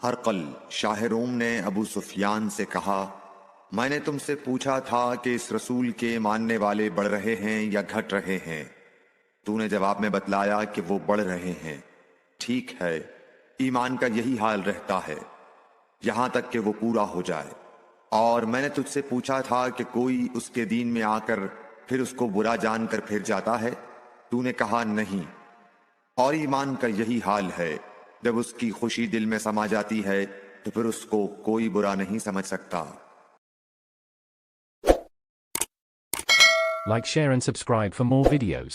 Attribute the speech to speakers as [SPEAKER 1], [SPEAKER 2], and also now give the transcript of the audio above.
[SPEAKER 1] हरकल शाह रोम ने अबू सुफियान से कहा, मैंने तुमसे पूछा था कि इस रसूल के मानने वाले बढ़ रहे हैं या घट रहे हैं। तूने जवाब में बतलाया कि वो बढ़ रहे हैं। ठीक है, ईमान का यही हाल रहता है यहां तक कि वो पूरा हो जाए। और मैंने तुझसे पूछा था कि कोई उसके दीन में आकर फिर उसको बुरा जानकर फिर जाता है। तूने कहा नहीं। और ईमान का यही हाल है, जब उसकी खुशी दिल में समा जाती है तो फिर उसको कोई बुरा नहीं समझ सकता।
[SPEAKER 2] Like, share and subscribe for more videos.